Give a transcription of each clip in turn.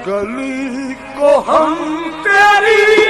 गली को हम तेरी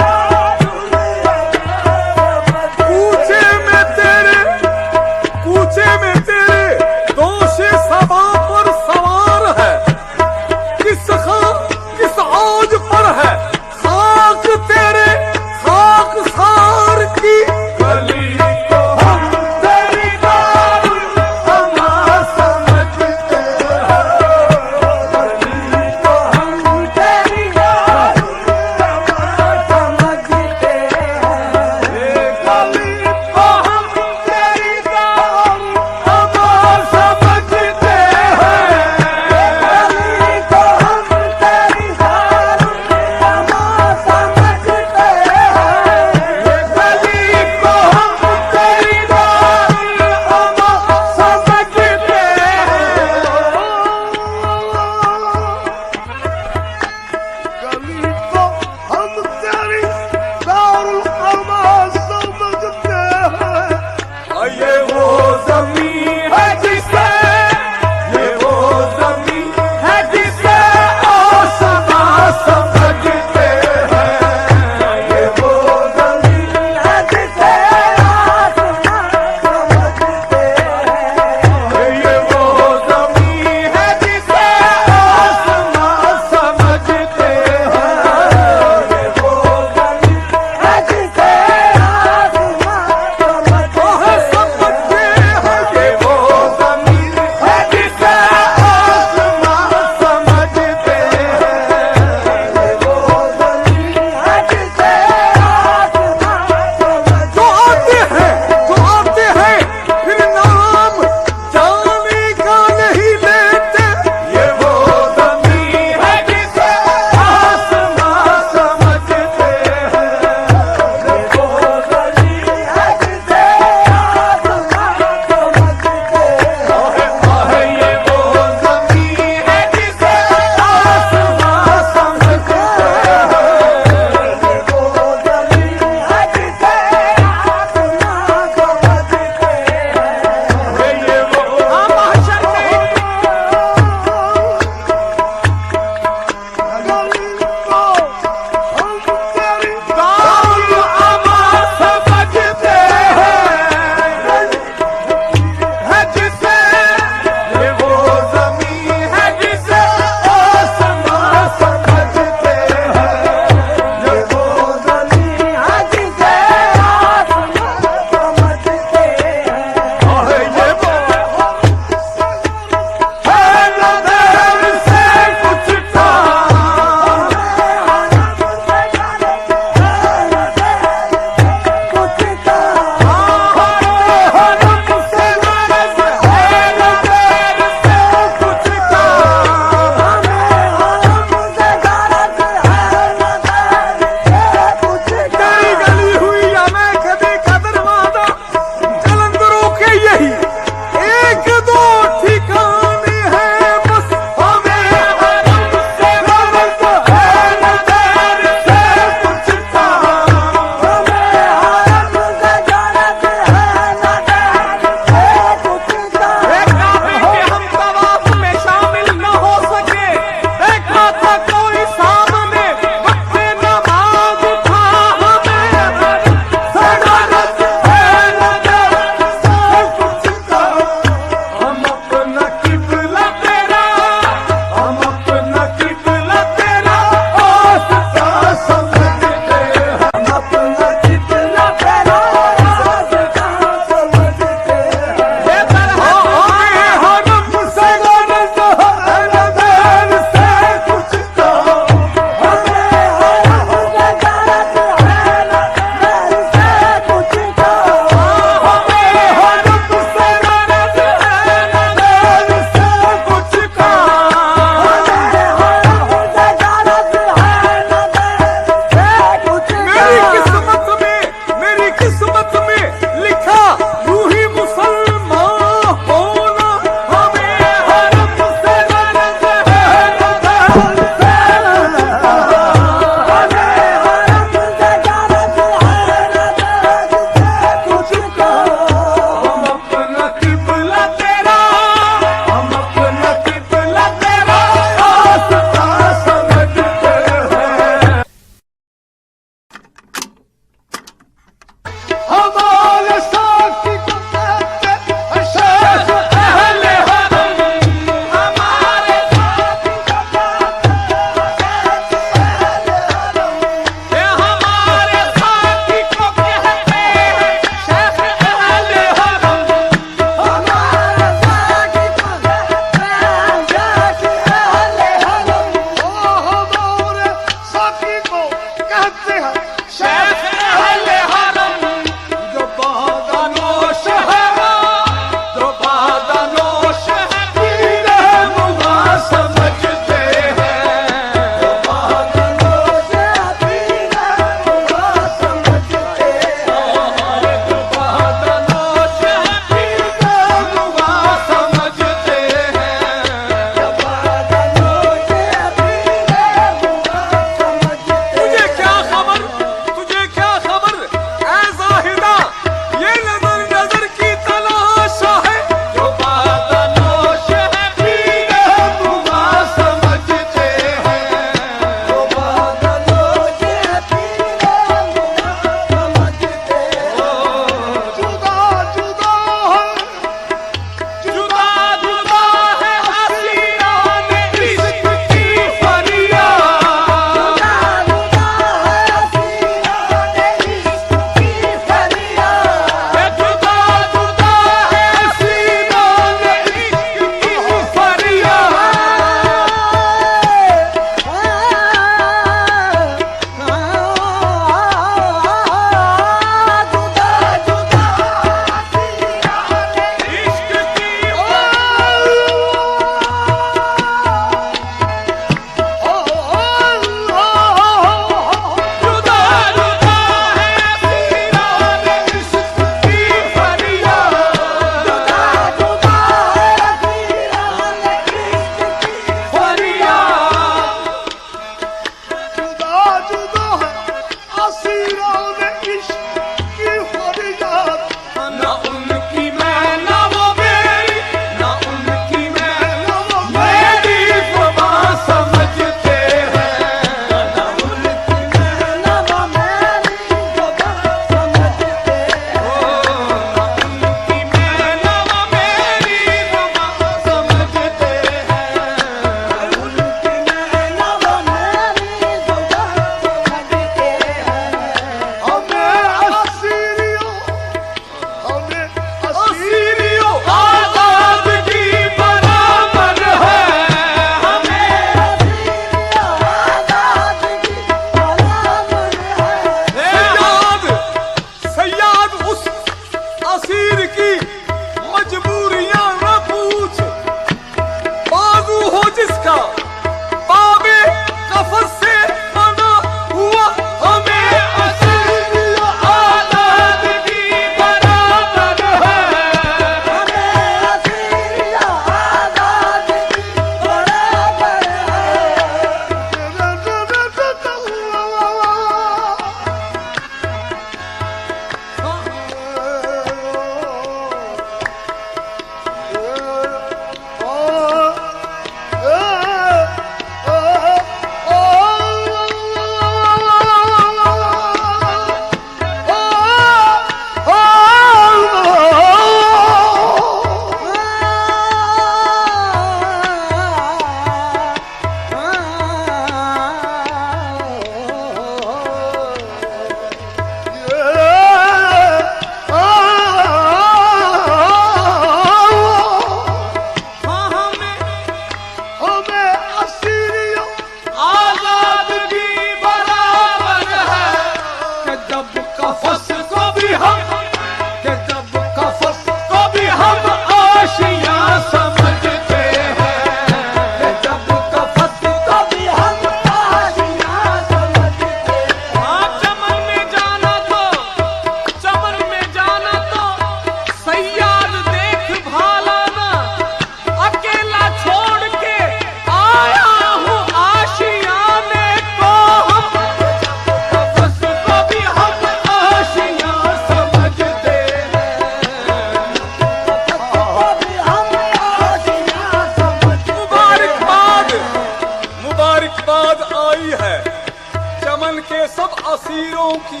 अमीरों की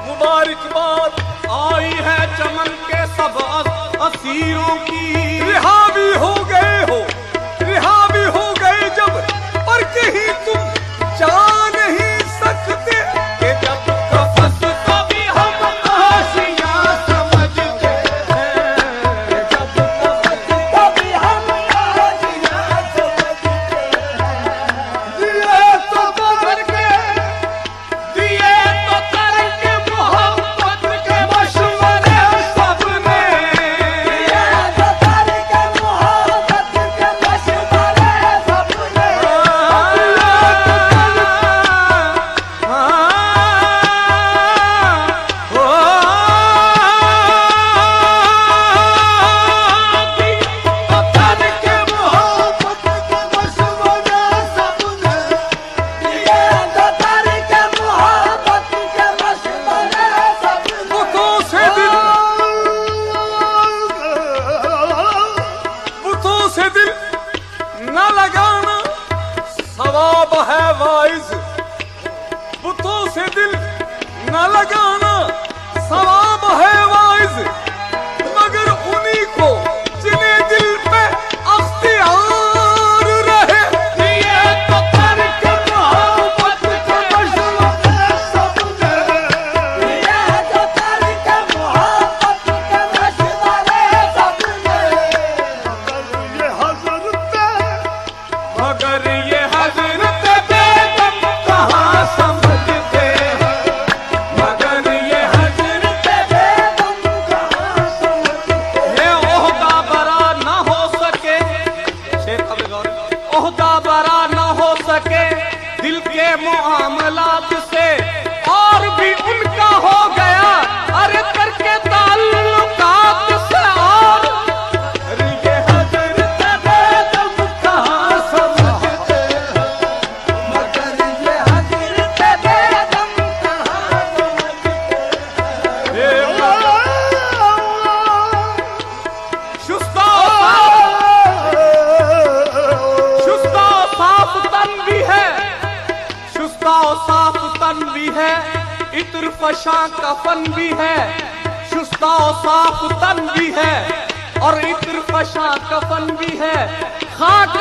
मुबारकबाद आई है चमन के सब असीरों की। रिहा भी हो गए हो, रिहा भी हो गए जब, पर कहीं तुम जा नहीं सकते कि जब कफस को भी हम आशियां समझते हैं, जब कफस को भी हम आशियां समझते हैं। दिए तो करके, दिए तो करके मोहब्बत के मशवरे सबने, दिए तो करके मोहब्बत के मशवरे सबने। से दिल न लगाना सवाब है वाइज, बुतों से दिल न लगाना सवाब है वाइज, मगर उन्हीं को जिन्हें दिल पे अख्तियार रहे। दिए तो करके मोहब्बत के मशवरे सबने, दिए तो करके मोहब्बत के मशवरे सबने। मगर ये हज़रत बेगम कहाँ समझते हैं, मगर ये हज़रत बेगम कहाँ समझते हैं। ये ओहदा बरा न हो सके, शेर अब गौर, ओहदा बरा न हो सके दिल के मुआमलात से, और भी उनका हो गया अरे करके ताल्लुकात से। और ये हज़रत बेगम कहाँ समझते हैं, मगर ये हज़रत बेगम कहाँ समझते हैं। शुस्ता शुस्ता साफ तन भी है, शुस्ता साफ तन भी है, इत्र फशा कफन भी है। शुस्ता साफ तन भी है और इत्र फशा कफन भी है। खाक